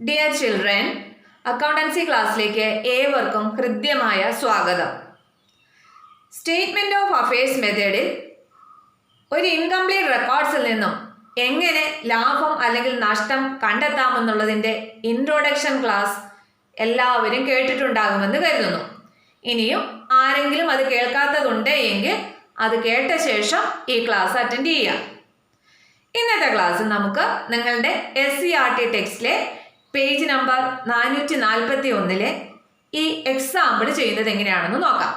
Dear children, accountancy ക്ലാസ്സിലേക്ക് ഏവർക്കും ഹൃദ്യമായ സ്വാഗതം. സ്റ്റേറ്റ്മെൻറ്റ് ഓഫ് അഫയേഴ്സ് മെത്തേഡിൽ ഒരു ഇൻകംപ്ലീറ്റ് റെക്കോർഡ്സിൽ നിന്നും എങ്ങനെ ലാഭം അല്ലെങ്കിൽ നഷ്ടം കണ്ടെത്താമെന്നുള്ളതിൻ്റെ ഇൻട്രൊഡക്ഷൻ ക്ലാസ് എല്ലാവരും കേട്ടിട്ടുണ്ടാകുമെന്ന് കരുതുന്നു. ഇനിയും ആരെങ്കിലും അത് കേൾക്കാത്തതുണ്ട് എങ്കിൽ അത് കേട്ട ശേഷം ഈ ക്ലാസ് അറ്റൻഡ് ചെയ്യാം. ഇന്നത്തെ ക്ലാസ് നമുക്ക് നിങ്ങളുടെ SCERT ടെക്സ്റ്റിലെ പേജ് നമ്പർ 441 ഈ എക്സാമ്പിൾ ചെയ്യുന്നത് എങ്ങനെയാണെന്ന് നോക്കാം.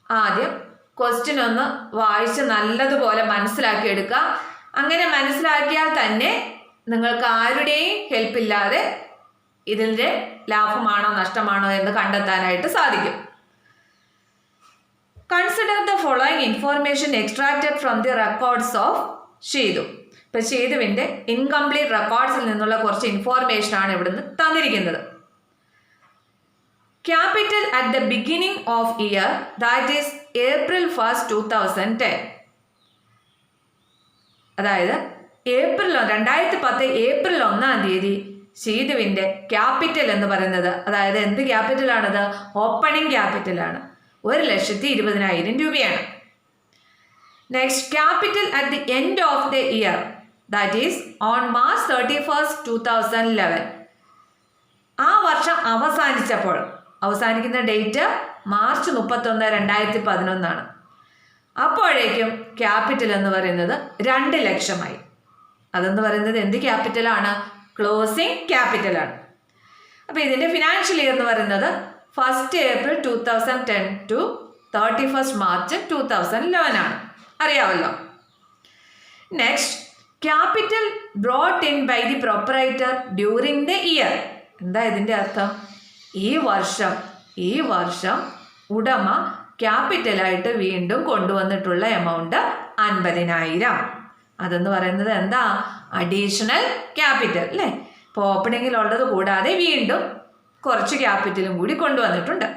ആദ്യം ക്വസ്റ്റ്യൻ ഒന്ന് വായിച്ച് നല്ലതുപോലെ മനസ്സിലാക്കി എടുക്കുക. അങ്ങനെ മനസ്സിലാക്കിയാൽ തന്നെ നിങ്ങൾക്ക് ആരുടെയും ഹെൽപ്പില്ലാതെ ഇതിൻ്റെ ലാഭമാണോ നഷ്ടമാണോ എന്ന് കണ്ടെത്താനായിട്ട് സാധിക്കും. Consider the following information extracted from the records of Sheethu. ഇപ്പം ഷീതുവിൻ്റെ ഇൻകംപ്ലീറ്റ് റെക്കോർഡ്സിൽ നിന്നുള്ള കുറച്ച് ഇൻഫോർമേഷനാണ് ഇവിടുന്ന് തന്നിരിക്കുന്നത്. Capital at the beginning of year, that is April 1, 2010. അതായത് 2010 ഏപ്രിൽ 1 ഷീതുവിൻ്റെ ക്യാപിറ്റൽ എന്ന് പറയുന്നത്, അതായത് എന്ത് ക്യാപിറ്റലാണത്? ഓപ്പണിംഗ് ക്യാപിറ്റലാണ്. 1,20,000 രൂപയാണ്. Next, capital at the end of the year, that is on March 31, 2011. ആ വർഷം അവസാനിക്കുന്ന ഡേറ്റ് March 31, 2011 അപ്പോഴേക്കും ക്യാപിറ്റൽ എന്ന് പറയുന്നത് 2 ലക്ഷമായി. അതെന്ന് പറയുന്നത് എന്ത് ക്യാപിറ്റലാണ്? ക്ലോസിംഗ് ക്യാപിറ്റലാണ്. അപ്പോൾ ഇതിൻ്റെ ഫിനാൻഷ്യൽ ഇയർ എന്ന് പറയുന്നത് 1 April 2010 to 31 March 2011 ആണ്. അറിയാമല്ലോ. Next, capital brought in by the proprietor during the year. എന്താ ഇതിൻ്റെ അർത്ഥം? ഈ വർഷം ഉടമ ക്യാപിറ്റലായിട്ട് വീണ്ടും കൊണ്ടുവന്നിട്ടുള്ള എമൗണ്ട് 50,000. അതെന്ന് പറയുന്നത് എന്താ? അഡീഷണൽ ക്യാപിറ്റൽ അല്ലേ? ഇപ്പോൾ ഓപ്പണിങ്ങിലുള്ളത് കൂടാതെ വീണ്ടും കുറച്ച് ക്യാപിറ്റലും കൂടി കൊണ്ടുവന്നിട്ടുണ്ട്.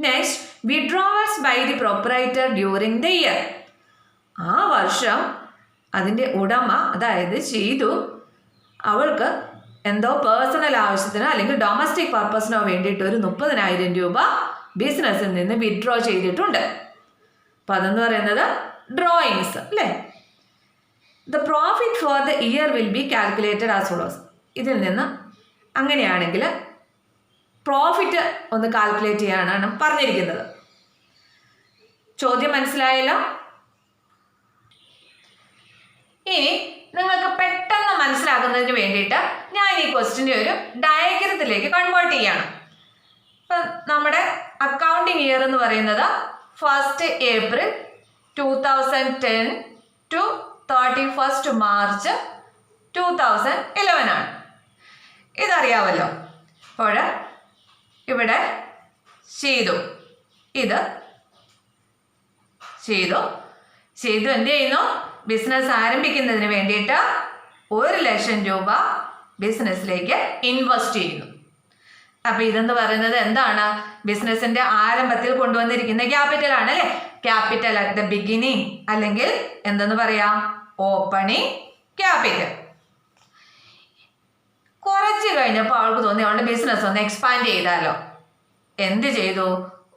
Next, withdrawals by the proprietor during the year. ആ വർഷം അതിൻ്റെ ഉടമ, അതായത് ഷീതു, അവൾക്ക് എന്തോ പേഴ്സണൽ ആവശ്യത്തിനോ അല്ലെങ്കിൽ ഡൊമസ്റ്റിക് പർപ്പസിനോ വേണ്ടിയിട്ട് ഒരു 30,000 രൂപ ബിസിനസ്സിൽ നിന്ന് വിഡ്രോ ചെയ്തിട്ടുണ്ട്. അപ്പം അതെന്ന് പറയുന്നത് ഡ്രോയിങ്സ് അല്ലേ? The profit for the year will be calculated as follows. ഇതിൽ നിന്ന് അങ്ങനെയാണെങ്കിൽ പ്രോഫിറ്റ് ഒന്ന് കാൽക്കുലേറ്റ് ചെയ്യാനാണ് പറഞ്ഞിരിക്കുന്നത്. ചോദ്യം മനസ്സിലായല്ലോ? ഇനി നിങ്ങൾക്ക് പെട്ടെന്ന് മനസ്സിലാക്കുന്നതിന് വേണ്ടിയിട്ട് ഞാൻ ഈ ക്വസ്റ്റിൻ്റെ ഒരു ഡയഗ്രത്തിലേക്ക് കൺവേർട്ട് ചെയ്യാണ്. ഇപ്പം നമ്മുടെ അക്കൗണ്ടിങ് ഇയർ എന്ന് പറയുന്നത് 1 April 2010 to 31 March 2011 ആണ്. ഇതറിയാമല്ലോ. അപ്പോൾ ഇവിടെ ഷീതു എന്ത് ചെയ്യുന്നു? ബിസിനസ് ആരംഭിക്കുന്നതിന് വേണ്ടിയിട്ട് 1,00,000 രൂപ ബിസിനസ്സിലേക്ക് ഇൻവെസ്റ്റ് ചെയ്യുന്നു. അപ്പം ഇതെന്ന് പറയുന്നത് എന്താണ്? ബിസിനസ്സിൻ്റെ ആരംഭത്തിൽ കൊണ്ടുവന്നിരിക്കുന്ന ക്യാപിറ്റലാണ് അല്ലേ? ക്യാപിറ്റൽ അറ്റ് ദ ബിഗിനിങ്, അല്ലെങ്കിൽ എന്തെന്ന് പറയാം? Opening capital. കുറച്ച് കഴിഞ്ഞപ്പോൾ അവൾക്ക് തോന്നി അവളുടെ ബിസിനസ് ഒന്ന് എക്സ്പാൻഡ് ചെയ്താലോ. എന്ത് ചെയ്തു?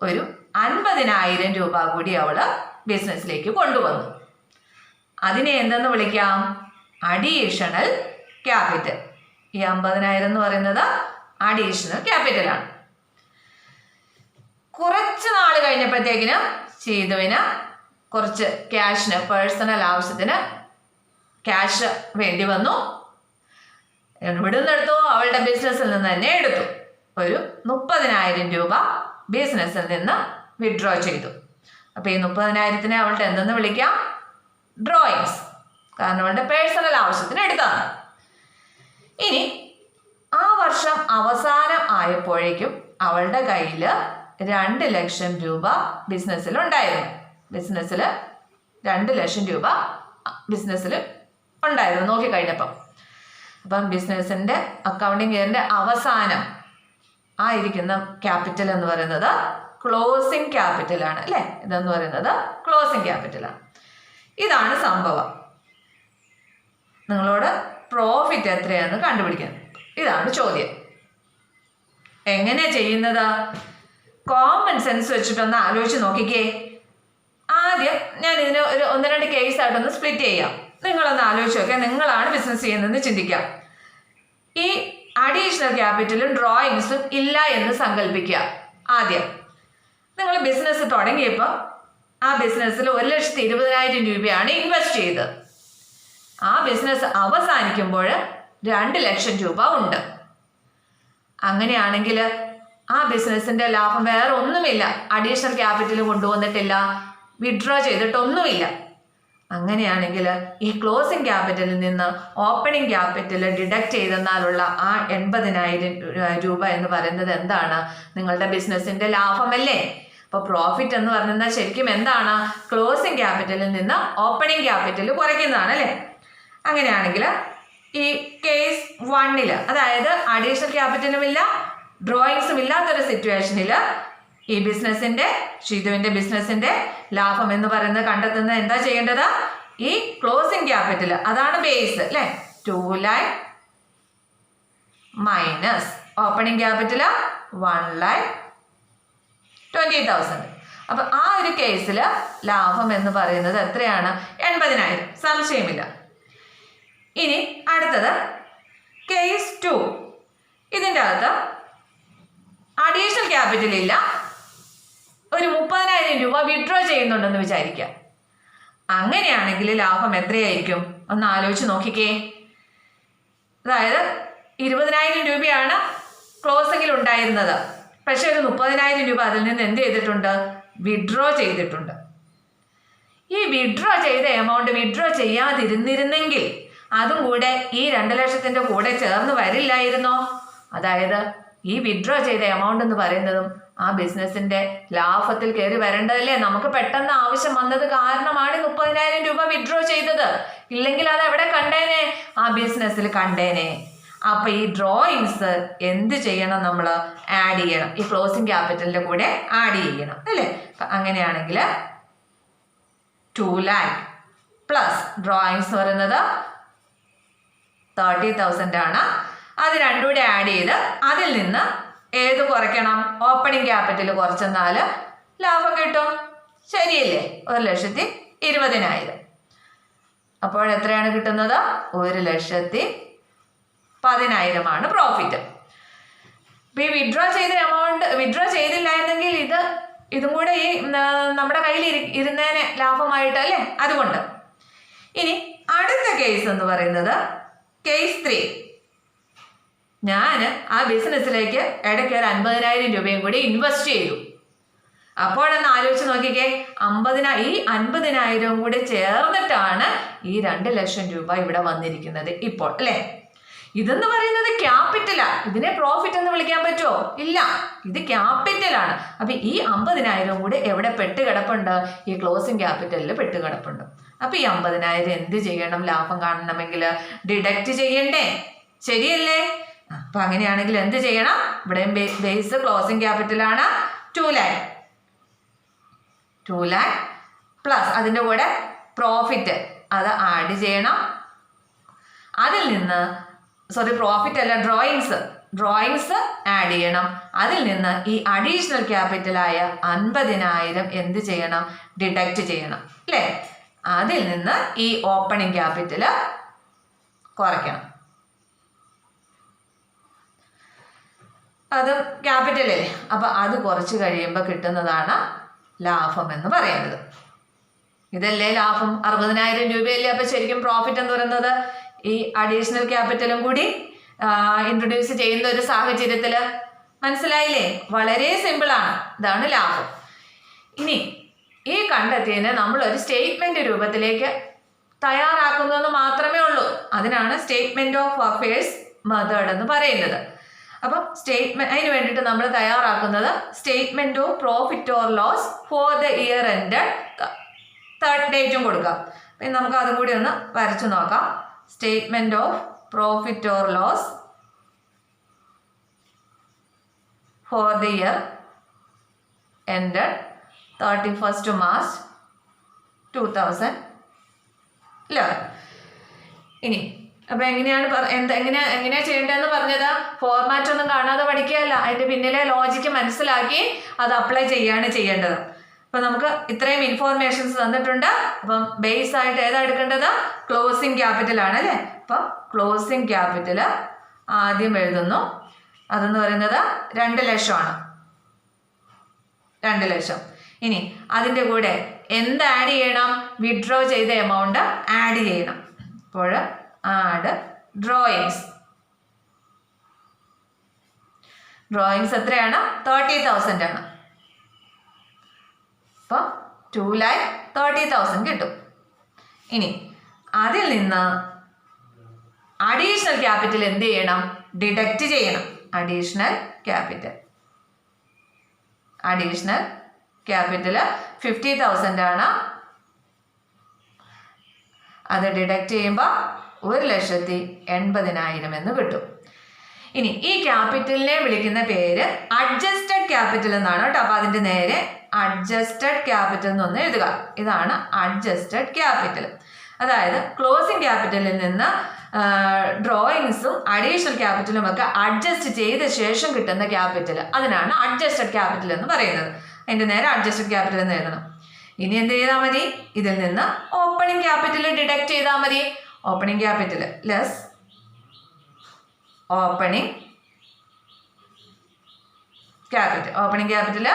ഒരു 50,000 രൂപ കൂടി അവൾ ബിസിനസ്സിലേക്ക് കൊണ്ടുവന്നു. അതിനെ എന്തെന്ന് വിളിക്കാം? Additional capital. ഈ 50,000 എന്ന് പറയുന്നത് അഡീഷണൽ ക്യാപിറ്റലാണ്. കുറച്ച് നാൾ കഴിഞ്ഞപ്പോഴത്തേക്കിനും ഷീതുവിന് കുറച്ച് ക്യാഷിന്, പേഴ്സണൽ ആവശ്യത്തിന് ക്യാഷ് വേണ്ടി വന്നു. ഇവിടെ നിന്ന് എടുത്തു, അവളുടെ ബിസിനസ്സിൽ നിന്ന് തന്നെ എടുത്തു. ഒരു 30,000 രൂപ ബിസിനസ്സിൽ നിന്ന് വിഡ്രോ ചെയ്തു. അപ്പോൾ ഈ 30,000-നെ അവളുടെ എന്തെന്ന് വിളിക്കാം? ഡ്രോയിങ്സ്. കാരണം അവളുടെ പേഴ്സണൽ ആവശ്യത്തിന് എടുത്തതാണ്. ഇനി ആ വർഷം അവസാനം ആയപ്പോഴേക്കും അവളുടെ കയ്യിൽ 2,00,000 രൂപ ബിസിനസ്സിൽ ഉണ്ടായിരുന്നു. 2,00,000 രൂപ ബിസിനസ്സിൽ ഉണ്ടായിരുന്നു നോക്കിക്കഴിഞ്ഞപ്പം. അപ്പം ബിസിനസ്സിൻ്റെ അക്കൗണ്ടിങ് ഇയറിൻ്റെ അവസാനം ആയിരിക്കുന്ന ക്യാപിറ്റൽ എന്ന് പറയുന്നത് ക്ലോസിംഗ് ക്യാപിറ്റലാണ് അല്ലേ? ഇതെന്ന് പറയുന്നത് ക്ലോസിംഗ് ക്യാപിറ്റലാണ്. ഇതാണ് സംഭവം. നിങ്ങളോട് പ്രോഫിറ്റ് എത്രയാണെന്ന് കണ്ടുപിടിക്കണം. ഇതാണ് ചോദ്യം. എങ്ങനെ ചെയ്യുന്നത്? കോമൺ സെൻസ് വെച്ചിട്ടൊന്ന് ആലോചിച്ച് നോക്കിക്കേ. ആദ്യം ഞാൻ ഇതിന് ഒരു 1-2 കേസായിട്ടൊന്ന് സ്പ്ലിറ്റ് ചെയ്യാം. നിങ്ങളൊന്ന് ആലോചിച്ച് നോക്കാം. നിങ്ങളാണ് ബിസിനസ് ചെയ്യുന്നതെന്ന് ചിന്തിക്കാം. ഈ അഡീഷണൽ ക്യാപിറ്റലും ഡ്രോയിങ്സും ഇല്ല എന്ന് സങ്കല്പിക്കുക. ആദ്യം നിങ്ങൾ ബിസിനസ് തുടങ്ങിയപ്പോൾ ആ ബിസിനസ്സിൽ 1,20,000 രൂപയാണ് ഇൻവെസ്റ്റ് ചെയ്തത്. ആ ബിസിനസ് അവസാനിക്കുമ്പോൾ 2 ലക്ഷം രൂപ ഉണ്ട്. അങ്ങനെയാണെങ്കിൽ ആ ബിസിനസ്സിന്റെ ലാഭം വേറെ ഒന്നുമില്ല. അഡീഷണൽ ക്യാപിറ്റൽ കൊണ്ടുവന്നിട്ടില്ല, വിഡ്രോ ചെയ്തിട്ടൊന്നുമില്ല. അങ്ങനെയാണെങ്കിൽ ഈ ക്ലോസിംഗ് ക്യാപിറ്റലിൽ നിന്ന് ഓപ്പണിംഗ് ക്യാപിറ്റൽ ഡിഡക്റ്റ് ചെയ്തെന്നാലുള്ള ആ 80,000 രൂപ എന്ന് പറയുന്നത് എന്താണ്? നിങ്ങളുടെ ബിസിനസ്സിന്റെ ലാഭമല്ലേ? അപ്പോൾ പ്രോഫിറ്റ് എന്ന് പറയുന്നത് ശരിക്കും എന്താണ്? ക്ലോസിംഗ് ക്യാപിറ്റലിൽ നിന്ന് ഓപ്പണിംഗ് ക്യാപിറ്റൽ കുറയ്ക്കുന്നതാണ് അല്ലേ? അങ്ങനെയാണെങ്കിൽ ഈ കേസ് 1 അതായത് അഡീഷണൽ ക്യാപിറ്റലും ഇല്ല, ഡ്രോയിങ്സും ഇല്ലാത്തൊരു സിറ്റുവേഷനിൽ ഈ ബിസിനസിന്റെ ഷിതുവിന്റെ ബിസിനസിന്റെ ലാഭം എന്ന് പറയുന്നത് കണ്ടെത്തുന്നത് എന്താ ചെയ്യേണ്ടത്? ഈ ക്ലോസിംഗ് ക്യാപിറ്റൽ അതാണ് ബേസ് അല്ലേ? 2 lakh മൈനസ് ഓപ്പണിംഗ് ക്യാപിറ്റൽ 1,20,000. അപ്പൊ ആ ഒരു കേസിൽ ലാഭം എന്ന് പറയുന്നത് എത്രയാണ്? 80,000. സംശയമില്ല. ഇനി അടുത്തത് കേസ് 2. ഇതിൻ്റെ അകത്ത് അഡീഷണൽ ക്യാപിറ്റൽ ഇല്ല, ഒരു 30,000 രൂപ വിഡ്രോ ചെയ്യുന്നുണ്ടെന്ന് വിചാരിക്കാം. അങ്ങനെയാണെങ്കിൽ ലാഭം എത്രയായിരിക്കും? ഒന്ന് ആലോചിച്ച് നോക്കിക്കേ. അതായത് 20,000 രൂപയാണ് ക്ലോസിംഗിൽ ഉണ്ടായിരുന്നത്. പക്ഷെ ഒരു 30,000 രൂപ അതിൽ നിന്ന് എന്ത് ചെയ്തിട്ടുണ്ട്? വിഡ്രോ ചെയ്തിട്ടുണ്ട്. ഈ വിഡ്രോ ചെയ്ത എമൗണ്ട് വിഡ്രോ ചെയ്യാതിരുന്നിരുന്നെങ്കിൽ അതും കൂടെ ഈ 2 ലക്ഷത്തിന്റെ കൂടെ ചേർന്ന് വരില്ലായിരുന്നോ? അതായത് ഈ വിഡ്രോ ചെയ്ത എമൗണ്ട് എന്ന് പറയുന്നതും ആ ബിസിനസിന്റെ ലാഭത്തിൽ കയറി വരേണ്ടതല്ലേ? നമുക്ക് പെട്ടെന്ന് ആവശ്യം വന്നത് കാരണമാണ് 30,000 രൂപ വിഡ്രോ ചെയ്തത്. ഇല്ലെങ്കിൽ അത് എവിടെ കണ്ടേനെ? ആ ബിസിനസ്സിൽ കണ്ടേനെ. അപ്പൊ ഈ ഡ്രോയിങ്സ് എന്ത് ചെയ്യണം? നമ്മൾ ആഡ് ചെയ്യണം. ഈ ക്ലോസിംഗ് ക്യാപിറ്റലിന്റെ കൂടെ ആഡ് ചെയ്യണം അല്ലേ? അങ്ങനെയാണെങ്കിൽ 2 lakh പ്ലസ് ഡ്രോയിങ്സ് എന്ന് പറയുന്നത് 30,000 ആണ്. അത് രണ്ടും കൂടെ ആഡ് ചെയ്ത് അതിൽ നിന്ന് ഏത് കുറയ്ക്കണം? ഓപ്പണിംഗ് ക്യാപിറ്റൽ കുറച്ചെന്നാൽ ലാഭം കിട്ടും. ശരിയല്ലേ? 1,20,000. അപ്പോൾ എത്രയാണ് കിട്ടുന്നത്? 1,10,000 ആണ് പ്രോഫിറ്റ്. ഇപ്പൊ ഈ വിഡ്രോ ചെയ്ത എമൗണ്ട് വിഡ്രോ ചെയ്തില്ലായിരുന്നെങ്കിൽ ഇതും കൂടെ ഈ നമ്മുടെ കയ്യിൽ ഇരുന്നേനെ ലാഭമായിട്ട് അല്ലേ? അതുകൊണ്ട് ഇനി അടുത്ത കേസ് എന്ന് പറയുന്നത് കേസ് 3. ഞാൻ ആ ബിസിനസ്സിലേക്ക് ഇടയ്ക്ക് ഒരു 50,000 രൂപയും കൂടി ഇൻവെസ്റ്റ് ചെയ്തു. അപ്പോഴൊന്ന് ആലോചിച്ച് നോക്കിക്കേ. ഈ 50,000 കൂടി ചേർന്നിട്ടാണ് ഈ 2 ലക്ഷം രൂപ ഇവിടെ വന്നിരിക്കുന്നത് ഇപ്പോൾ അല്ലേ? ഇതെന്ന് പറയുന്നത് ക്യാപിറ്റലാ. ഇതിനെ പ്രോഫിറ്റ് എന്ന് വിളിക്കാൻ പറ്റുമോ? ഇല്ല, ഇത് ക്യാപിറ്റലാണ്. അപ്പൊ ഈ 50,000 കൂടി എവിടെ പെട്ടുകിടപ്പുണ്ട്? ഈ ക്ലോസിംഗ് ക്യാപിറ്റലിൽ പെട്ടുകിടപ്പുണ്ട്. അപ്പൊ ഈ 50,000 എന്ത് ചെയ്യണം? ലാഭം കാണണമെങ്കിൽ ഡിഡക്റ്റ് ചെയ്യണ്ടേ? ശരിയല്ലേ? അപ്പൊ അങ്ങനെയാണെങ്കിൽ എന്ത് ചെയ്യണം? ഇവിടെയും ബേസ് ക്ലോസിംഗ് ക്യാപിറ്റലാണ് 2 lakh പ്ലസ് അതിൻ്റെ കൂടെ പ്രോഫിറ്റ് അത് ആഡ് ചെയ്യണം. അതിൽ നിന്ന് പ്രോഫിറ്റ് അല്ല, ഡ്രോയിങ്സ് ആഡ് ചെയ്യണം. അതിൽ നിന്ന് ഈ അഡീഷണൽ ക്യാപിറ്റലായ 50,000 എന്ത് ചെയ്യണം? ഡിഡക്റ്റ് ചെയ്യണം അല്ലേ? അതിൽ നിന്ന് ഈ ഓപ്പണിംഗ് ക്യാപിറ്റൽ കുറയ്ക്കണം. അത് ക്യാപിറ്റലല്ലേ? അപ്പൊ അത് കുറച്ച് കഴിയുമ്പോൾ കിട്ടുന്നതാണ് ലാഭം എന്ന് പറയുന്നത്. ഇതല്ലേ ലാഭം? 60,000 രൂപയല്ലേ? അപ്പൊ ശരിക്കും പ്രോഫിറ്റ് എന്ന് പറയുന്നത് ഈ അഡീഷണൽ ക്യാപിറ്റലും കൂടി ഇൻട്രൊഡ്യൂസ് ചെയ്യുന്ന ഒരു സാഹചര്യത്തിൽ. മനസ്സിലായില്ലേ? വളരെ സിമ്പിളാണ്. ഇതാണ് ലാഭം. ഇനി ഈ കണ്ടെത്തിയതിനെ നമ്മളൊരു സ്റ്റേറ്റ്മെന്റ് രൂപത്തിലേക്ക് തയ്യാറാക്കുന്നതെന്ന് മാത്രമേ ഉള്ളൂ. അതിനാണ് സ്റ്റേറ്റ്മെന്റ് ഓഫ് അഫയേഴ്സ് മെത്തേഡ് എന്ന് പറയുന്നത്. അപ്പം അതിന് വേണ്ടിയിട്ട് നമ്മൾ തയ്യാറാക്കുന്നത് statement of profit or loss for the year end 3rd ഡേറ്റും കൊടുക്കാം. പിന്നെ നമുക്ക് അതും കൂടി ഒന്ന് വരച്ചു നോക്കാം. Statement of profit or loss for the year end 31st March 2011. ഇനി അപ്പം എങ്ങനെയാ ചെയ്യേണ്ടതെന്ന് പറഞ്ഞത് ഫോർമാറ്റ് ഒന്നും കാണാതെ പഠിക്കുകയല്ല, അതിൻ്റെ പിന്നിലെ ലോജിക്ക് മനസ്സിലാക്കി അത് അപ്ലൈ ചെയ്യാണ് ചെയ്യേണ്ടത്. അപ്പം നമുക്ക് ഇത്രയും ഇൻഫോർമേഷൻസ് തന്നിട്ടുണ്ട്. അപ്പം ബേസ് ആയിട്ട് ഏതാ എടുക്കേണ്ടത്? ക്ലോസിങ് ക്യാപിറ്റൽ ആണ് അല്ലേ. അപ്പം ക്ലോസിങ് ക്യാപിറ്റൽ ആദ്യം എഴുതുന്നു. അതെന്ന് പറയുന്നത് 2 ലക്ഷമാണ്. 2 ലക്ഷം. ഇനി അതിൻ്റെ കൂടെ എന്ത് ആഡ് ചെയ്യണം? വിഡ്രോ ചെയ്ത എമൗണ്ട് ആഡ് ചെയ്യണം. അപ്പോൾ ആഡ് ഡ്രോയിങ്സ്. ഡ്രോയിങ്സ് എത്രയാണ്? 30,000 ആണ്. അപ്പോൾ 2,30,000 കിട്ടും. ഇനി അതിൽ നിന്ന് അഡീഷണൽ ക്യാപിറ്റൽ എന്ത് ചെയ്യണം? ഡിഡക്റ്റ് ചെയ്യണം. അഡീഷണൽ ക്യാപിറ്റൽ 50,000 ആണ്. അത് ഡിഡക്റ്റ് ചെയ്യുമ്പോൾ 1,80,000 എന്ന് കിട്ടും. ഇനി ഈ ക്യാപിറ്റലിനെ വിളിക്കുന്ന പേര് അഡ്ജസ്റ്റഡ് ക്യാപിറ്റൽ എന്നാണ് കേട്ടോ. അപ്പോൾ അതിൻ്റെ നേരെ അഡ്ജസ്റ്റഡ് ക്യാപിറ്റൽ എന്നൊന്ന് എഴുതുക. ഇതാണ് അഡ്ജസ്റ്റഡ് ക്യാപിറ്റൽ. അതായത് ക്ലോസിംഗ് ക്യാപിറ്റലിൽ നിന്ന് ഡ്രോയിങ്സും അഡീഷണൽ ക്യാപിറ്റലും ഒക്കെ അഡ്ജസ്റ്റ് ചെയ്ത ശേഷം കിട്ടുന്ന ക്യാപിറ്റൽ, അതിനാണ് അഡ്ജസ്റ്റഡ് ക്യാപിറ്റൽ എന്ന് പറയുന്നത്. അതിൻ്റെ നേരെ അഡ്ജസ്റ്റഡ് ക്യാപിറ്റൽ എന്ന് എഴുതണം. ഇനി എന്ത് ചെയ്താൽ മതി? ഇതിൽ നിന്ന് ഓപ്പണിംഗ് ക്യാപിറ്റൽ ഡിഡക്റ്റ് ചെയ്താൽ മതി. Opening capital less opening capital. Opening capital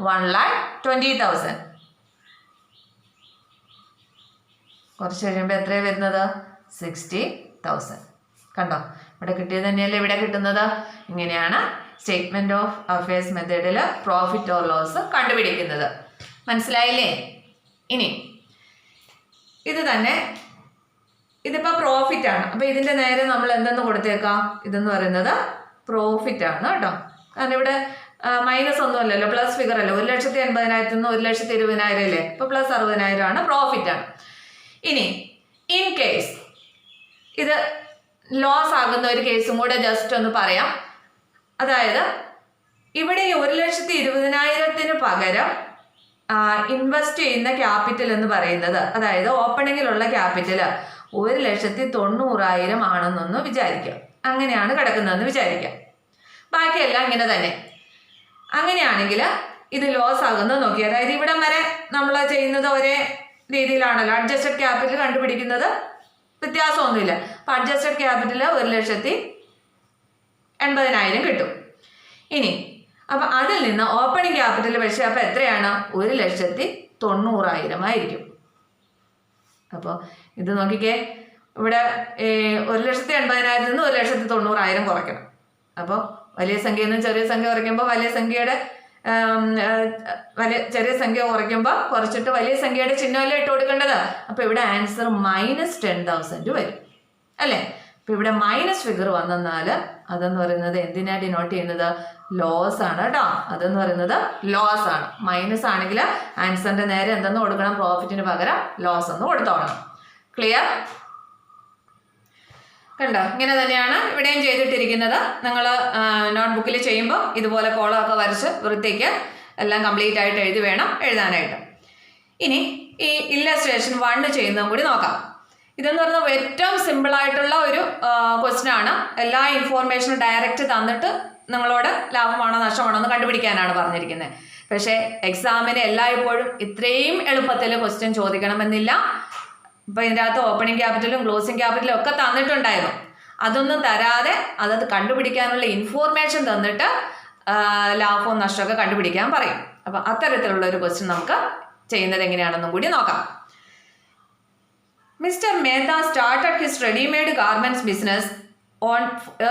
1,20,000. കുറച്ച് കഴിയുമ്പോൾ എത്രയാണ് വരുന്നത്? 60,000. കണ്ടോ, ഇവിടെ കിട്ടിയത് തന്നെയല്ലേ ഇവിടെ കിട്ടുന്നത്. ഇങ്ങനെയാണ് സ്റ്റേറ്റ്മെന്റ് ഓഫ് അഫയേഴ്സ് മെത്തേഡിൽ പ്രോഫിറ്റ് ഓർ ലോസ് കണ്ടുപിടിക്കുന്നത്. മനസ്സിലായില്ലേ? ഇനി ഇത് തന്നെ, ഇതിപ്പോൾ പ്രോഫിറ്റ് ആണ്. അപ്പോൾ ഇതിൻ്റെ നേരെ നമ്മൾ എന്തെന്ന് കൊടുത്തേക്കാം? ഇതെന്ന് പറയുന്നത് പ്രോഫിറ്റ് ആണ് കേട്ടോ. കാരണം ഇവിടെ മൈനസ് ഒന്നും അല്ലല്ലോ, പ്ലസ് ഫിഗർ അല്ലേ. 1,80,000 നിന്ന് 1,20,000 അല്ലേ. ഇപ്പോൾ പ്ലസ് 60,000 ആണ്, പ്രോഫിറ്റ് ആണ്. ഇനി ഇൻ കേസ് ഇത് ലോസ് ആകുന്ന ഒരു കേസും കൂടെ ജസ്റ്റ് ഒന്ന് പറയാം. അതായത് ഇവിടെ 1,20,000 പകരം ഇൻവെസ്റ്റ് ചെയ്യുന്ന ക്യാപിറ്റൽ എന്ന് പറയുന്നത്, അതായത് ഓപ്പണിങ്ങിലുള്ള ക്യാപിറ്റൽ 1,90,000 ആണെന്നൊന്ന് വിചാരിക്കാം. അങ്ങനെയാണ് കിടക്കുന്നതെന്ന് വിചാരിക്കാം. ബാക്കിയെല്ലാം ഇങ്ങനെ തന്നെ. അങ്ങനെയാണെങ്കിൽ ഇത് ലോസ് ആകുന്നത് നോക്കി. അതായത് ഇവിടം വരെ നമ്മൾ ചെയ്യുന്നത് ഒരേ രീതിയിലാണല്ലോ. അഡ്ജസ്റ്റഡ് ക്യാപിറ്റൽ കണ്ടുപിടിക്കുന്നത് വ്യത്യാസമൊന്നുമില്ല. അപ്പം അഡ്ജസ്റ്റഡ് ക്യാപിറ്റൽ 1,80,000 കിട്ടും. ഇനി അപ്പം അതിൽ നിന്ന് ഓപ്പണിംഗ് ക്യാപിറ്റൽ പക്ഷേ അപ്പോൾ എത്രയാണ്? 1,90,000 ആയിരിക്കും. അപ്പോൾ ഇത് നോക്കിക്കേ, ഇവിടെ 1,80,000 നിന്ന് 1,90,000 കുറയ്ക്കണം. അപ്പോൾ വലിയ സംഖ്യയിൽ നിന്ന് ചെറിയ സംഖ്യ കുറയ്ക്കുമ്പോൾ ചെറിയ സംഖ്യ കുറയ്ക്കുമ്പോൾ കുറച്ചിട്ട് വലിയ സംഖ്യയുടെ ചിഹ്നമല്ലേ ഇട്ട് കൊടുക്കേണ്ടത്. അപ്പോൾ ഇവിടെ ആൻസർ -10,000 വരും അല്ലേ. അപ്പോൾ ഇവിടെ മൈനസ് ഫിഗർ വന്നാൽ അതെന്ന് പറയുന്നത് എന്തിനാ ഡിനോട്ട് ചെയ്യുന്നത്? ലോസ് ആണ് കേട്ടോ. അതെന്ന് പറയുന്നത് ലോസ് ആണ്. മൈനസ് ആണെങ്കിൽ ആൻസറിന്റെ നേരെ എന്തെന്ന് കൊടുക്കണം? പ്രോഫിറ്റിന് പകരം ലോസ് എന്ന് കൊടുത്തോളണം. ക്ലിയർ? കണ്ടോ, ഇങ്ങനെ തന്നെയാണ് ഇവിടെയും ചെയ്തിട്ടിരിക്കുന്നത്. നിങ്ങൾ നോട്ട്ബുക്കിൽ ചെയ്യുമ്പോൾ ഇതുപോലെ കോളമൊക്കെ വരച്ച് വൃത്തിക്ക് എല്ലാം കംപ്ലീറ്റ് ആയിട്ട് എഴുതി വേണം എഴുതാനായിട്ട്. ഇനി ഈ ഇല്ലസ്ട്രേഷൻ 1 ചെയ്യുന്നതും കൂടി നോക്കാം. ഇതെന്ന് പറഞ്ഞാൽ ഏറ്റവും സിമ്പിളായിട്ടുള്ള ഒരു ക്വസ്റ്റ്യൻ ആണ്. എല്ലാ ഇൻഫോർമേഷനും ഡയറക്റ്റ് തന്നിട്ട് നിങ്ങളോട് ലാഭമാണോ നഷ്ടമാണോ എന്ന് കണ്ടുപിടിക്കാനാണ് പറഞ്ഞിരിക്കുന്നത്. പക്ഷേ എക്സാമിന് എല്ലായ്പ്പോഴും ഇത്രയും എളുപ്പത്തിൽ ക്വസ്റ്റ്യൻ ചോദിക്കണമെന്നില്ല. ഇപ്പം ഇതിൻ്റെ അകത്ത് ഓപ്പണിംഗ് ക്യാപിറ്റലും ക്ലോസിംഗ് ക്യാപിറ്റലും ഒക്കെ തന്നിട്ടുണ്ടായിരുന്നു. അതൊന്നും തരാതെ അതത് കണ്ടുപിടിക്കാനുള്ള ഇൻഫോർമേഷൻ തന്നിട്ട് ലാഭവും നഷ്ടമൊക്കെ കണ്ടുപിടിക്കാൻ പറയും. അപ്പം അത്തരത്തിലുള്ള ഒരു ക്വസ്റ്റ്യൻ നമുക്ക് ചെയ്യുന്നത് എങ്ങനെയാണെന്നും കൂടി നോക്കാം. Mr. Mehta started his ready-made garments business on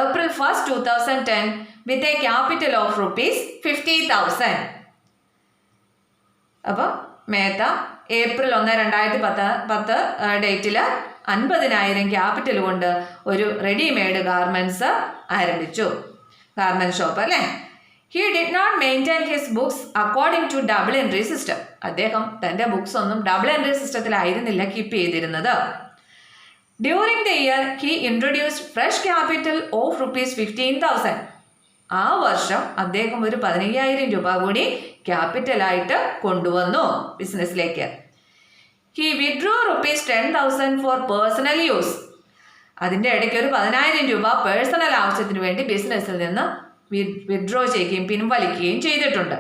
April 1st, 2010 with a capital of ₹50,000. അപ്പോൾ മേത്ത ഏപ്രിൽ 1, 2010 ഡേറ്റിൽ 50,000 ക്യാപിറ്റൽ കൊണ്ട് ഒരു റെഡിമെയ്ഡ് ഗാർമെൻറ്റ്സ് ആരംഭിച്ചു. ഗാർമെൻറ്റ് ഷോപ്പ് അല്ലേ. He did not maintain his books according to double entry system. അദ്ദേഹം തൻ്റെ books ഒന്നും double entry സിസ്റ്റത്തിലായിരുന്നില്ല keep ചെയ്തിരുന്നത്. During the year he introduced fresh capital of ₹15,000. ആ വർഷം അദ്ദേഹം ഒരു 15,000 രൂപ കൂടി ക്യാപിറ്റലായിട്ട് കൊണ്ടുവന്നു ബിസിനസ്സിലേക്ക്. He withdraw ₹10,000 for personal use. അതിൻ്റെ ഇടയ്ക്ക് ഒരു 10,000 രൂപ പേഴ്സണൽ ആവശ്യത്തിന് വേണ്ടി ബിസിനസ്സിൽ നിന്ന് വിഡ്രോ ചെയ്യുകയും പിൻവലിക്കുകയും ചെയ്തിട്ടുണ്ട്.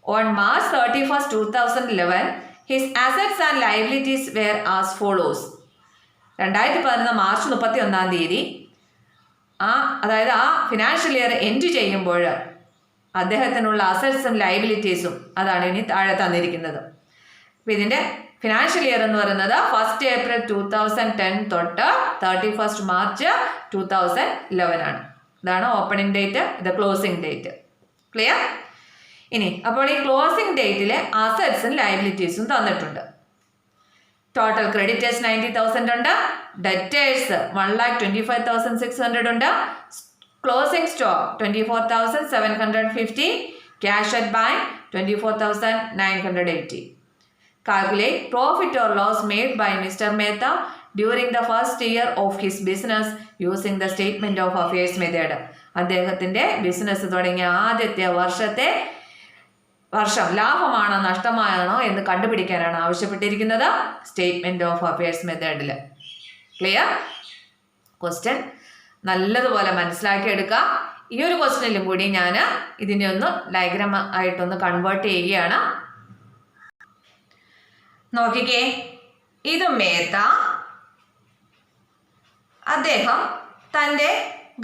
On March 31st, 2011, his assets and liabilities were as follows. 2011 March 31 അതായത് ആ ഫിനാൻഷ്യൽ ഇയർ എൻഡ് ചെയ്യുമ്പോൾ അദ്ദേഹത്തിനുള്ള അസറ്റ്സും ലയബിലിറ്റീസും അതാണ് ഇനി താഴെ തന്നിരിക്കുന്നത്. അപ്പം ഇതിൻ്റെ ഫിനാൻഷ്യൽ ഇയർ എന്ന് പറയുന്നത് 1st April 2010 തൊട്ട് 31st March 2011 ആണ്. ഇതാണ് ഓപ്പണിംഗ് ഡേറ്റ്, ഇത് ക്ലോസിംഗ് ഡേറ്റ്. ക്ലിയർ? ഇനി അപ്പോൾ ഈ ക്ലോസിംഗ് ഡേറ്റിലെ അസറ്റ്സും ലയബിലിറ്റീസും തന്നിട്ടുണ്ട്. ടോട്ടൽ ക്രെഡിറ്റേഴ്സ് 90,000 ഉണ്ട്, ഡെറ്റേഴ്സ് 1,25,600 ഉണ്ട്, closing stock 24,750, cash at bank 24,980. Calculate profit or loss made by Mr. Mehta during the first year of his business using the statement of affairs method. അദ്ദേഹത്തിൻ്റെ business തുടങ്ങിയ ആദ്യത്തെ വർഷം ലാഭമാണോ നഷ്ടമാണോ എന്ന് കണ്ടുപിടിക്കാനാണ് ആവശ്യപ്പെട്ടിരിക്കുന്നത് സ്റ്റേറ്റ്മെന്റ് ഓഫ് അഫയേഴ്സ് മെത്തേഡിൽ. Clear? Question നല്ലതുപോലെ മനസ്സിലാക്കി എടുക്കുക. ഈ ഒരു ക്വസ്റ്റ്യനിലും കൂടി ഞാൻ ഇതിനെ ഒന്ന് ഡയഗ്രാം ആയിട്ടൊന്ന് കൺവേർട്ട് ചെയ്യുകയാണ്. നോക്കിക്കേ, ഇത് മേത്ത അദ്ദേഹം തൻ്റെ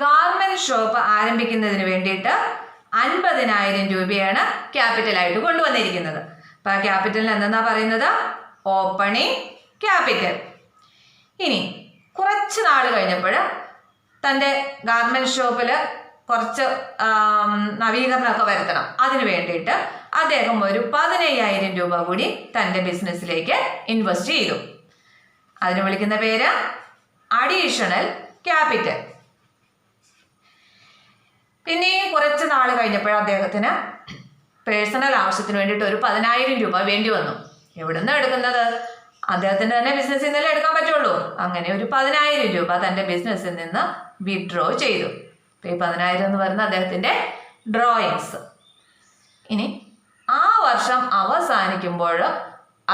ഗാർമെന്റ് ഷോപ്പ് ആരംഭിക്കുന്നതിന് വേണ്ടിയിട്ട് 50,000 രൂപയാണ് ക്യാപിറ്റലായിട്ട് കൊണ്ടുവന്നിരിക്കുന്നത്. അപ്പം ആ ക്യാപിറ്റലിന് എന്തെന്നാ പറയുന്നത്? Opening capital. ഇനി കുറച്ച് നാൾ കഴിഞ്ഞപ്പോൾ തൻ്റെ ഗാർമെന്റ് ഷോപ്പിൽ കുറച്ച് നവീകരണമൊക്കെ വരുത്തണം. അതിന് വേണ്ടിയിട്ട് അദ്ദേഹം ഒരു 15,000 രൂപ കൂടി തൻ്റെ ബിസിനസ്സിലേക്ക് ഇൻവെസ്റ്റ് ചെയ്തു. അതിന് വിളിക്കുന്ന പേര് അഡീഷണൽ ക്യാപിറ്റൽ. പിന്നെയും കുറച്ച് നാൾ കഴിഞ്ഞപ്പോൾ അദ്ദേഹത്തിന് പേഴ്സണൽ ആവശ്യത്തിന് വേണ്ടിയിട്ട് ഒരു 10,000 രൂപ വേണ്ടി വന്നു. എവിടെ നിന്നാണ് എടുക്കുന്നത്? അദ്ദേഹത്തിന് തന്നെ ബിസിനസ്സിൽ നിന്നല്ലേ എടുക്കാൻ പറ്റുള്ളൂ. അങ്ങനെ ഒരു 10,000 രൂപ തൻ്റെ ബിസിനസ്സിൽ നിന്ന് വിഡ്രോ ചെയ്തു. അപ്പോൾ ഈ 10,000 എന്ന് പറയുന്നത് അദ്ദേഹത്തിൻ്റെ ഡ്രോയിങ്സ്. ഇനി ആ വർഷം അവസാനിക്കുമ്പോൾ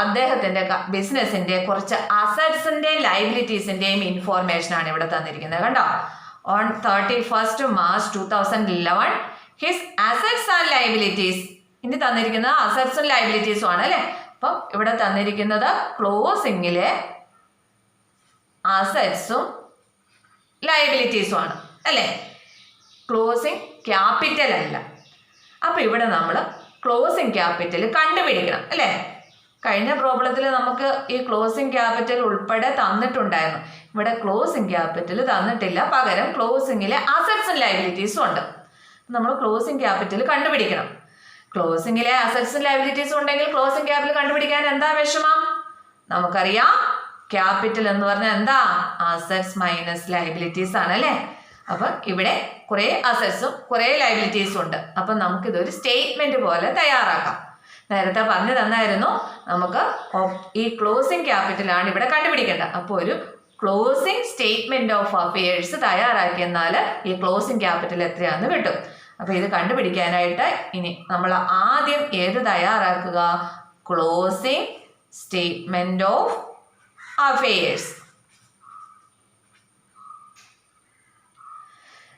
അദ്ദേഹത്തിൻ്റെ ബിസിനസ്സിൻ്റെ കുറച്ച് അസറ്റ്സിൻ്റെയും ലയബിലിറ്റീസിൻ്റെയും ഇൻഫോർമേഷനാണ് ഇവിടെ തന്നിരിക്കുന്നത്. കണ്ടോ? On 31st March 2011, his assets and liabilities. ഇനി തന്നിരിക്കുന്നത് അസറ്റ്സും ലയബിലിറ്റീസും ആണ് അല്ലേ? അപ്പം ഇവിടെ തന്നിരിക്കുന്നത് ക്ലോസിങ്ങിലെ അസറ്റ്സും ലയബിലിറ്റീസും ആണ് അല്ലേ? ക്ലോസിംഗ് ക്യാപിറ്റൽ അല്ല. അപ്പം ഇവിടെ നമ്മൾ ക്ലോസിംഗ് ക്യാപിറ്റൽ കണ്ടുപിടിക്കണം അല്ലേ? കഴിഞ്ഞ പ്രോബ്ലത്തിൽ നമുക്ക് ഈ ക്ലോസിംഗ് ക്യാപിറ്റൽ ഉൾപ്പെടെ തന്നിട്ടുണ്ടായിരുന്നു. ഇവിടെ ക്ലോസിംഗ് ക്യാപിറ്റൽ തന്നിട്ടില്ല, പകരം ക്ലോസിങ്ങിലെ അസറ്റ്സും ലയബിലിറ്റീസും ഉണ്ട്. നമ്മൾ ക്ലോസിംഗ് ക്യാപിറ്റൽ കണ്ടുപിടിക്കണം. ക്ലോസിങ്ങിലെ അസറ്റ്സും ലയബിലിറ്റീസും ഉണ്ടെങ്കിൽ ക്ലോസിംഗ് ക്യാപിറ്റൽ കണ്ടുപിടിക്കാൻ എന്താ വിഷമം? നമുക്കറിയാം ക്യാപിറ്റൽ എന്ന് പറഞ്ഞാൽ എന്താ? അസറ്റ്സ് മൈനസ് ലയബിലിറ്റീസ് ആണ് അല്ലേ? അപ്പം ഇവിടെ കുറേ അസറ്റ്സും കുറേ ലയബിലിറ്റീസും ഉണ്ട്. അപ്പം നമുക്കിതൊരു സ്റ്റേറ്റ്മെന്റ് പോലെ തയ്യാറാക്കാം. നേരത്തെ പറഞ്ഞു തന്നായിരുന്നു നമുക്ക് ഈ ക്ലോസിംഗ് ക്യാപിറ്റലാണ് ഇവിടെ കണ്ടുപിടിക്കേണ്ടത്. അപ്പോൾ ഒരു ക്ലോസിംഗ് സ്റ്റേറ്റ്മെന്റ് ഓഫ് അഫയേഴ്സ് തയ്യാറാക്കിയെന്നാൽ ഈ ക്ലോസിംഗ് ക്യാപിറ്റൽ എത്രയാണെന്ന് കിട്ടും. അപ്പോൾ ഇത് കണ്ടുപിടിക്കാനായിട്ട് ഇനി നമ്മൾ ആദ്യം ഏത് തയ്യാറാക്കുക? Closing statement of affairs.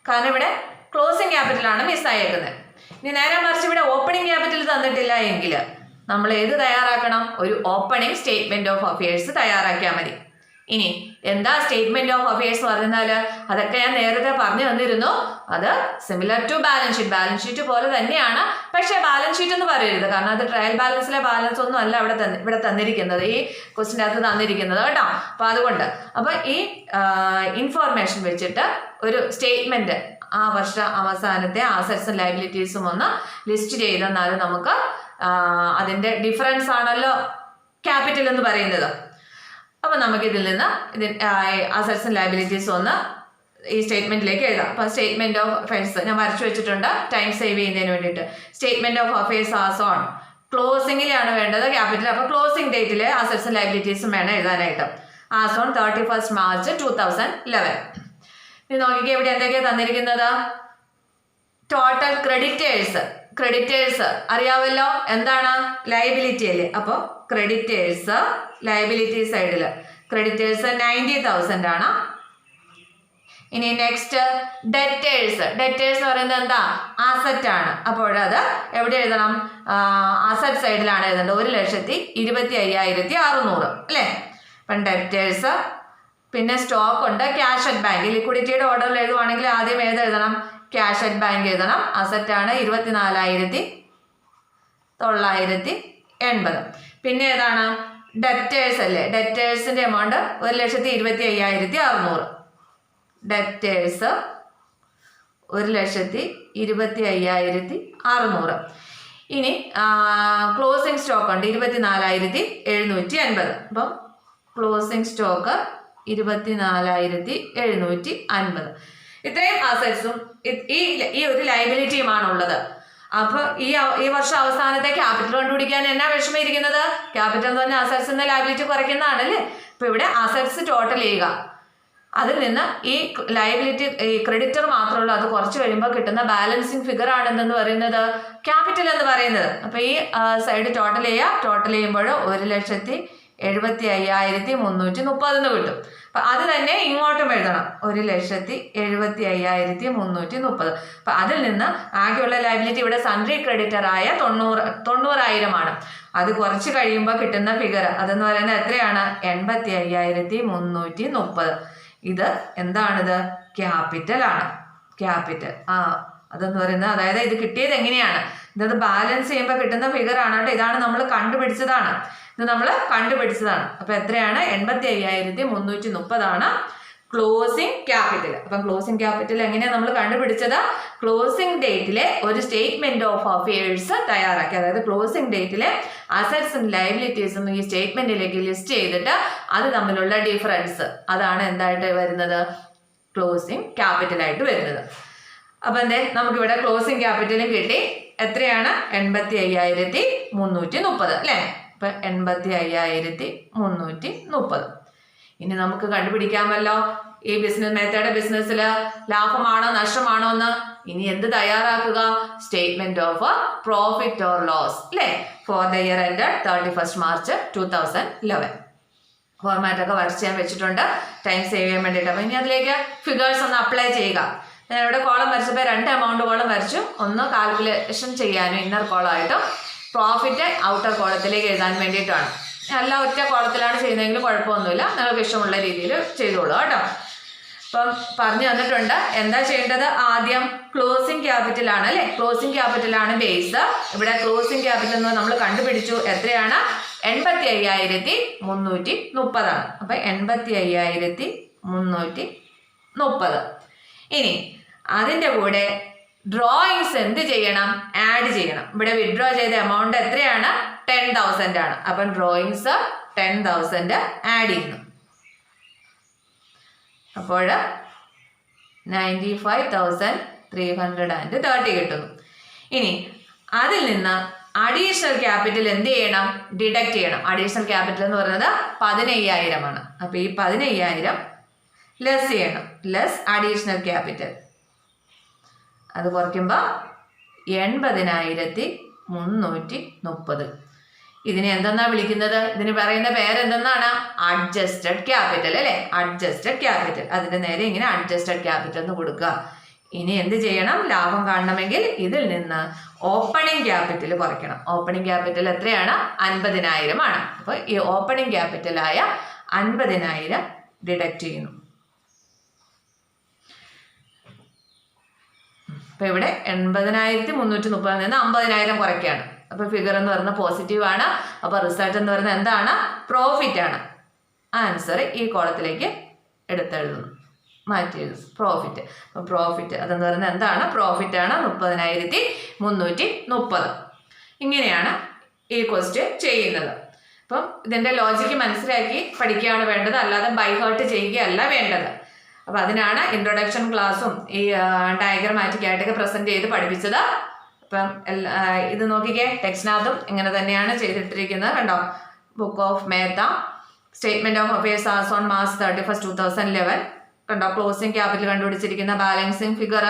കാരണം ഇവിടെ ക്ലോസിംഗ് ക്യാപിറ്റലാണ് മിസ്സായേക്കുന്നത്. ഇനി നേരെ മറിച്ച് ഇവിടെ ഓപ്പണിംഗ് ക്യാപിറ്റൽ തന്നിട്ടില്ല എങ്കിൽ നമ്മൾ ഏത് തയ്യാറാക്കണം? ഒരു ഓപ്പണിംഗ് സ്റ്റേറ്റ്മെന്റ് ഓഫ് അഫയേഴ്സ് തയ്യാറാക്കിയാൽ മതി. ഇനി എന്താ സ്റ്റേറ്റ്മെന്റ് ഓഫ് അഫയേഴ്സ് പറഞ്ഞാൽ അതൊക്കെ ഞാൻ നേരത്തെ പറഞ്ഞു തന്നിരുന്നു. അത് similar to balance sheet. Balance sheet പോലെ തന്നെയാണ്, പക്ഷേ ബാലൻസ് ഷീറ്റ് എന്ന് പറയരുത്. കാരണം അത് ട്രയൽ ബാലൻസിലെ ബാലൻസ് ഒന്നും അല്ല ഇവിടെ തന്നിരിക്കുന്നത്, ഈ ക്വസ്റ്റിൻ്റെ അകത്ത് തന്നിരിക്കുന്നത് കേട്ടോ. അപ്പോൾ അതുകൊണ്ട് ഈ ഇൻഫോർമേഷൻ വെച്ചിട്ട് ഒരു സ്റ്റേറ്റ്മെന്റ് ആ വർഷ അവസാനത്തെ അസറ്റ്സും ലയബിലിറ്റീസും ഒന്ന് ലിസ്റ്റ് ചെയ്തെന്നാൽ നമുക്ക് അതിൻ്റെ ഡിഫറൻസ് ആണല്ലോ ക്യാപിറ്റൽ എന്ന് പറയുന്നത്. അപ്പം നമുക്കിതിൽ നിന്ന് അസറ്റ്സും ലയബിലിറ്റീസും ഒന്ന് ഈ സ്റ്റേറ്റ്മെന്റിലേക്ക് എഴുതാം. അപ്പോൾ സ്റ്റേറ്റ്മെന്റ് ഓഫ് അഫയേഴ്സ് ഞാൻ വരച്ചു വെച്ചിട്ടുണ്ട് ടൈം സേവ് ചെയ്യുന്നതിന് വേണ്ടിയിട്ട്. Statement of affairs as on ക്ലോസിംഗിലാണ് വേണ്ടത് ക്യാപിറ്റൽ. അപ്പോൾ ക്ലോസിംഗ് ഡേറ്റിലെ അസറ്റ്സും ലയബിലിറ്റീസും വേണം എഴുതാനായിട്ട്. As on 31st March 2011. ഇനി നോക്കിക്കേ ഇവിടെ എന്തൊക്കെയാണ് തന്നിരിക്കുന്നത്? ടോട്ടൽ ക്രെഡിറ്റേഴ്സ് അറിയാമല്ലോ എന്താണ്? ലയബിലിറ്റി അല്ലേ? അപ്പോൾ ക്രെഡിറ്റേഴ്സ് ലയബിലിറ്റി സൈഡിൽ ക്രെഡിറ്റേഴ്സ് 90,000 ആണ്. ഇനി നെക്സ്റ്റ് ഡെറ്റേഴ്സ്. ഡെറ്റേഴ്സ് എന്ന് പറയുന്നത് എന്താ? അസറ്റ് ആണ്. അപ്പോൾ അത് എവിടെ എഴുതണം? അസറ്റ് സൈഡിലാണ് എഴുതേണ്ടത്. 1,25,600 അല്ലേ? അപ്പം ഡെറ്റേഴ്സ്. പിന്നെ സ്റ്റോക്ക് ഉണ്ട്, ക്യാഷ് അറ്റ് ബാങ്ക്. ലിക്വിഡിറ്റിയുടെ ഓർഡറിൽ എഴുതുവാണെങ്കിൽ ആദ്യം ഏത് എഴുതണം? ക്യാഷ് അറ്റ് ബാങ്ക് എഴുതണം. അസറ്റ് ആണ് 24,980. പിന്നെ ഏതാണ്? ഡെറ്റേഴ്സ് അല്ലേ? ഡെറ്റേഴ്സിന്റെ എമൗണ്ട് 1,25,600. ഡെറ്റേഴ്സ് 1,25,600. ഇനി ക്ലോസിംഗ് സ്റ്റോക്ക് ഉണ്ട് 24,750. അപ്പം ക്ലോസിംഗ് സ്റ്റോക്ക് 24,750. ഇത്രയും അസറ്റ്സും ഈ ഒരു ലയബിലിറ്റിയുമാണ് ഉള്ളത്. അപ്പൊ ഈ വർഷം അവസാനത്തെ ക്യാപിറ്റൽ കണ്ടുപിടിക്കാൻ എന്നാ വിഷമിരിക്കുന്നത്? ക്യാപിറ്റൽ എന്ന് പറഞ്ഞാൽ അസറ്റ്സിന്റെ ലയബിലിറ്റി കുറയ്ക്കുന്നതാണ് അല്ലേ? അപ്പൊ ഇവിടെ അസറ്റ്സ് ടോട്ടൽ ചെയ്യുക, അതിൽ നിന്ന് ഈ ലയബിലിറ്റി ഈ ക്രെഡിറ്റർ മാത്രമുള്ളൂ, അത് കുറച്ച് കഴിയുമ്പോൾ കിട്ടുന്ന ബാലൻസിങ് ഫിഗർ ആണ് എന്തെന്ന് പറയുന്നത്? ക്യാപിറ്റൽ എന്ന് പറയുന്നത്. അപ്പൊ ഈ സൈഡ് ടോട്ടൽ ചെയ്യുക. ടോട്ടൽ ചെയ്യുമ്പോൾ 1,75,330 കിട്ടും. അപ്പൊ അത് തന്നെ ഇങ്ങോട്ടും എഴുതണം, 1,75,330. അപ്പൊ അതിൽ നിന്ന് ആകെയുള്ള ലയബിലിറ്റി ഇവിടെ സൺട്രി ക്രെഡിറ്റർ ആയ 90,000 ആണ്. അത് കുറച്ച് കഴിയുമ്പോൾ കിട്ടുന്ന ഫിഗർ അതെന്ന് പറയുന്നത് എത്രയാണ്? 85,330. ഇത് എന്താണിത്? ക്യാപിറ്റൽ ആണ്. ക്യാപിറ്റൽ അതെന്ന് പറയുന്നത്, അതായത് ഇത് കിട്ടിയത് എങ്ങനെയാണ്? ഇതത് ബാലൻസ് ചെയ്യുമ്പോൾ കിട്ടുന്ന ഫിഗർ ആണ് കേട്ടോ. ഇതാണ് നമ്മൾ കണ്ടുപിടിച്ചതാണ്. അപ്പൊ എത്രയാണ്? 85,330 ആണ് ക്ലോസിംഗ് ക്യാപിറ്റൽ. അപ്പം ക്ലോസിംഗ് ക്യാപിറ്റൽ എങ്ങനെയാണ് നമ്മൾ കണ്ടുപിടിച്ചത്? ക്ലോസിംഗ് ഡേറ്റിലെ ഒരു സ്റ്റേറ്റ്മെന്റ് ഓഫ് അഫയേഴ്സ് തയ്യാറാക്കി. അതായത് ക്ലോസിംഗ് ഡേറ്റിലെ അസറ്റ്സും ലയബിലിറ്റീസും ഈ സ്റ്റേറ്റ്മെന്റിലേക്ക് ലിസ്റ്റ് ചെയ്തിട്ട് അത് തമ്മിലുള്ള ഡിഫറൻസ്, അതാണ് എന്തായിട്ട് വരുന്നത്? ക്ലോസിംഗ് ക്യാപിറ്റൽ ആയിട്ട് വരുന്നത്. അപ്പൊ നമുക്കിവിടെ ക്ലോസിംഗ് ക്യാപിറ്റലും കിട്ടി. എത്രയാണ്? 85,330 അല്ലേ? അപ്പൊ 85,330. ഇനി നമുക്ക് കണ്ടുപിടിക്കാമല്ലോ ഈ ബിസിനസ്സിൽ ലാഭമാണോ നഷ്ടമാണോ എന്ന്. ഇനി എന്ത് തയ്യാറാക്കുക? Statement of profit or loss അല്ലേ? For the year ended 31st March 2011. Format ഒക്കെ വരച്ച് ഞാൻ വെച്ചിട്ടുണ്ട് ടൈം സേവ് ചെയ്യാൻ വേണ്ടിയിട്ട്. അപ്പൊ ഇനി അതിലേക്ക് ഫിഗേഴ്സ് ഒന്ന് അപ്ലൈ ചെയ്യുക. ഞാൻ ഇവിടെ കോളം വരച്ചപ്പോൾ 2 എമൗണ്ട് കോളം വരച്ചു. ഒന്ന് കാൽക്കുലേഷൻ ചെയ്യാനും ഇന്നർ കോളമായിട്ടും പ്രോഫിറ്റ് ഔട്ടർ കോളത്തിലേക്ക് എഴുതാൻ വേണ്ടിയിട്ടാണ്. എല്ലാം ഒറ്റ കോളത്തിലാണ് ചെയ്യുന്നതെങ്കിലും കുഴപ്പമൊന്നുമില്ല, നിങ്ങൾക്ക് ഇഷ്ടമുള്ള രീതിയിൽ ചെയ്തോളൂ കേട്ടോ. അപ്പം പറഞ്ഞു തന്നിട്ടുണ്ട് എന്താ ചെയ്യേണ്ടത്. ആദ്യം ക്ലോസിംഗ് ക്യാപിറ്റൽ ആണ് അല്ലേ? ക്ലോസിംഗ് ക്യാപിറ്റൽ ആണ് ബേസ്. ഇവിടെ ക്ലോസിംഗ് ക്യാപിറ്റൽ എന്ന് നമ്മൾ കണ്ടുപിടിച്ചു. എത്രയാണ്? 85,330 ആണ്. അപ്പൊ 85,330. ഇനി അതിൻ്റെ കൂടെ ഡ്രോയിങ്സ് എന്ത് ചെയ്യണം? ആഡ് ചെയ്യണം. ഇവിടെ വിഡ്രോ ചെയ്ത എമൗണ്ട് എത്രയാണ്? 10,000 ആണ്. അപ്പം ഡ്രോയിങ്സ് 10,000 ആഡ് ചെയ്യുന്നു. അപ്പോൾ 95,330 കിട്ടുന്നു. ഇനി അതിൽ നിന്ന് അഡീഷണൽ ക്യാപിറ്റൽ എന്ത് ചെയ്യണം? ഡിഡക്റ്റ് ചെയ്യണം. അഡീഷണൽ ക്യാപിറ്റൽ എന്ന് പറയുന്നത് 15,000 ആണ്. അപ്പൊ ഈ 15,000 ലെസ് ചെയ്യണം. Less additional capital. അത് കുറയ്ക്കുമ്പോൾ 80,330. ഇതിനെ എന്തെന്നാ വിളിക്കുന്നത്? ഇതിന് പറയുന്ന പേരെന്തെന്നാണ്? അഡ്ജസ്റ്റഡ് ക്യാപിറ്റൽ അല്ലേ? Adjusted capital. അതിന്റെ നേരെ ഇങ്ങനെ അഡ്ജസ്റ്റഡ് ക്യാപിറ്റൽ എന്ന് കൊടുക്കുക. ഇനി എന്ത് ചെയ്യണം? ലാഭം കാണണമെങ്കിൽ ഇതിൽ നിന്ന് ഓപ്പണിംഗ് ക്യാപിറ്റൽ കുറയ്ക്കണം. ഓപ്പണിംഗ് ക്യാപിറ്റൽ എത്രയാണ്? 50,000 ആണ്. അപ്പോൾ ഈ ഓപ്പണിംഗ് ക്യാപിറ്റലായ 50,000 ഡിഡക്റ്റ് ചെയ്യുന്നു. അപ്പൊ ഇവിടെ 80,330 നിന്ന് 50,000 കുറയ്ക്കുകയാണ്. അപ്പൊ ഫിഗർ എന്ന് പറയുന്നത് പോസിറ്റീവ് ആണ്. അപ്പൊ റിസൾട്ട് എന്ന് പറയുന്നത് എന്താണ്? പ്രോഫിറ്റ് ആണ്. ആൻസർ ഈ കോളത്തിലേക്ക് എടുത്തെഴുതുന്നു, മാറ്റി എഴുതും. പ്രോഫിറ്റ്. അപ്പൊ പ്രോഫിറ്റ് അതെന്ന് പറയുന്നത് എന്താണ്? പ്രോഫിറ്റ് ആണ് 30,330. ഇങ്ങനെയാണ് ഈ ക്വസ്റ്റ്യൻ ചെയ്യുന്നത്. അപ്പം ഇതിന്റെ ലോജിക്ക് മനസ്സിലാക്കി പഠിക്കുകയാണ് വേണ്ടത്, അല്ലാതെ ബൈ ഹാർട്ട് ചെയ്യുകയല്ല വേണ്ടത്. അപ്പൊ അതിനാണ് ഇൻട്രൊഡക്ഷൻ ക്ലാസ്സും ഈ ഡയഗ്രമാറ്റിക് ആയിട്ടൊക്കെ പ്രസന്റ് ചെയ്ത് പഠിപ്പിച്ചത്. അപ്പം ഇത് നോക്കിക്കേ, ടെക്സ്റ്റിനകത്തും ഇങ്ങനെ തന്നെയാണ് ചെയ്തിട്ടിരിക്കുന്നത് കണ്ടോ. Book of Mehta, statement of affairs as on March 31st, 2011 കണ്ടോ. ക്ലോസിംഗ് ക്യാപിറ്റൽ കണ്ടുപിടിച്ചിരിക്കുന്ന ബാലൻസിങ് ഫിഗർ.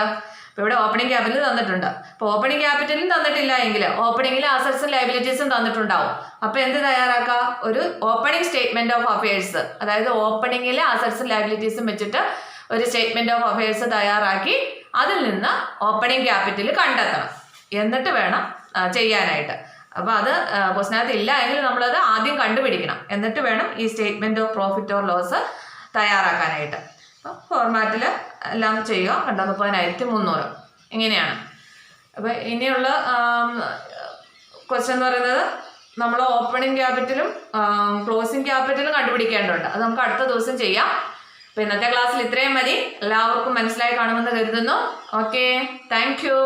അപ്പോൾ ഇവിടെ ഓപ്പണിംഗ് ക്യാപിറ്റൽ തന്നിട്ടുണ്ട്. അപ്പോൾ ഓപ്പണിംഗ് ക്യാപിറ്റലും തന്നിട്ടില്ല എങ്കിൽ ഓപ്പണിംഗിൽ അസറ്റ്സും ലയബിലിറ്റീസും തന്നിട്ടുണ്ടാവും. അപ്പോൾ എന്ത് തയ്യാറാക്കുക? ഒരു ഓപ്പണിംഗ് സ്റ്റേറ്റ്മെന്റ് ഓഫ് അഫയേഴ്സ്, അതായത് ഓപ്പണിംഗിലെ അസറ്റ്സും ലയബിലിറ്റീസും വെച്ചിട്ട് ഒരു സ്റ്റേറ്റ്മെന്റ് ഓഫ് അഫയേഴ്സ് തയ്യാറാക്കി അതിൽ നിന്ന് ഓപ്പണിംഗ് ക്യാപിറ്റൽ കണ്ടെത്തണം. എന്നിട്ട് വേണം ചെയ്യാനായിട്ട്. അപ്പോൾ അത് ക്വസ്റ്റിനകത്ത് ഇല്ല എങ്കിൽ നമ്മളത് ആദ്യം കണ്ടുപിടിക്കണം. എന്നിട്ട് വേണം ഈ statement of profit or loss തയ്യാറാക്കാനായിട്ട്. അപ്പോൾ ഫോർമാറ്റിൽ എല്ലാം ചെയ്യുക. 30,300 ഇങ്ങനെയാണ്. അപ്പോൾ ഇനിയുള്ള ക്വസ്റ്റ്യൻ എന്ന് പറയുന്നത് നമ്മൾ ഓപ്പണിംഗ് ക്യാപിറ്റലും ക്ലോസിംഗ് ക്യാപിറ്റലും കണ്ടുപിടിക്കേണ്ടതുണ്ട്. അത് നമുക്ക് അടുത്ത ദിവസം ചെയ്യാം. അപ്പോൾ ഇന്നത്തെ ക്ലാസ്സിൽ ഇത്രയും മതി. എല്ലാവർക്കും മനസ്സിലായി കാണുമെന്ന് കരുതുന്നു. Okay, thank you.